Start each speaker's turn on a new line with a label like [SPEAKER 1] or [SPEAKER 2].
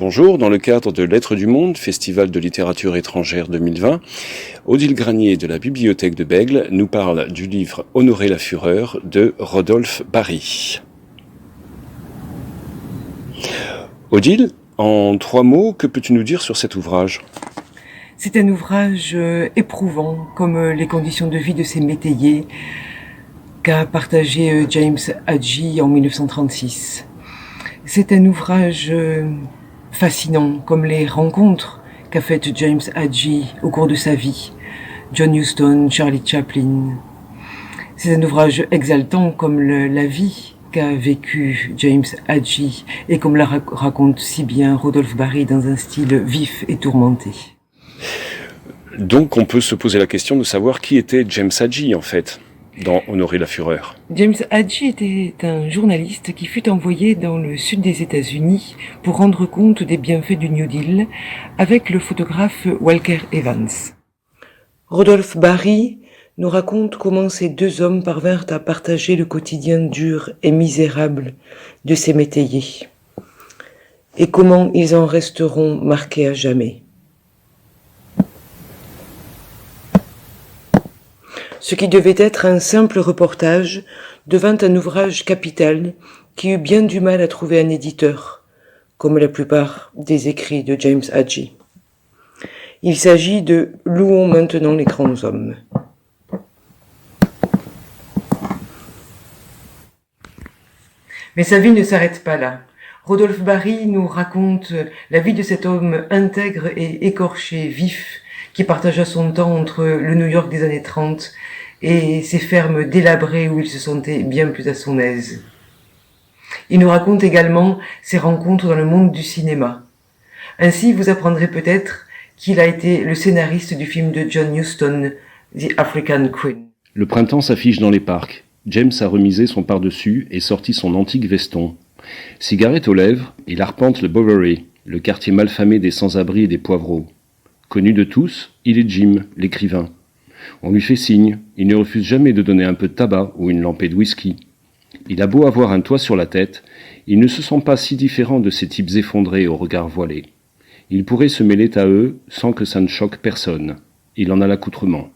[SPEAKER 1] Bonjour, dans le cadre de Lettres du Monde, Festival de littérature étrangère 2020, Odile Granier de la Bibliothèque de Bègles nous parle du livre Honorer la fureur de Rodolphe Bary. Odile, en 3 mots, que peux-tu nous dire sur cet ouvrage ?
[SPEAKER 2] C'est un ouvrage éprouvant, comme les conditions de vie de ces métayers qu'a partagé James Hadji en 1936. C'est un ouvrage fascinant, comme les rencontres qu'a faites James Hadji au cours de sa vie. John Huston, Charlie Chaplin. C'est un ouvrage exaltant, comme la vie qu'a vécu James Hadji et comme la raconte si bien Rodolphe Bary dans un style vif et tourmenté.
[SPEAKER 1] Donc on peut se poser la question de savoir qui était James Hadji en fait, dans Honorer la fureur.
[SPEAKER 2] James Hadji était un journaliste qui fut envoyé dans le sud des États-Unis pour rendre compte des bienfaits du New Deal avec le photographe Walker Evans. Rodolphe Bary nous raconte comment ces 2 hommes parvinrent à partager le quotidien dur et misérable de ces métayers et comment ils en resteront marqués à jamais. Ce qui devait être un simple reportage devint un ouvrage capital qui eut bien du mal à trouver un éditeur, comme la plupart des écrits de James Hadji. Il s'agit de « Louons maintenant les grands hommes ». Mais sa vie ne s'arrête pas là. Rodolphe Bary nous raconte la vie de cet homme intègre et écorché, vif, qui partagea son temps entre le New York des années 30 et ces fermes délabrées où il se sentait bien plus à son aise. Il nous raconte également ses rencontres dans le monde du cinéma. Ainsi, vous apprendrez peut-être qu'il a été le scénariste du film de John Huston, The African Queen.
[SPEAKER 1] Le printemps s'affiche dans les parcs. James a remisé son pardessus et sorti son antique veston. Cigarette aux lèvres, il arpente le Bowery, le quartier malfamé des sans-abri et des poivreaux. Connu de tous, il est Jim, l'écrivain. On lui fait signe, il ne refuse jamais de donner un peu de tabac ou une lampée de whisky. Il a beau avoir un toit sur la tête, il ne se sent pas si différent de ces types effondrés au regard voilé. Il pourrait se mêler à eux sans que ça ne choque personne. Il en a l'accoutrement.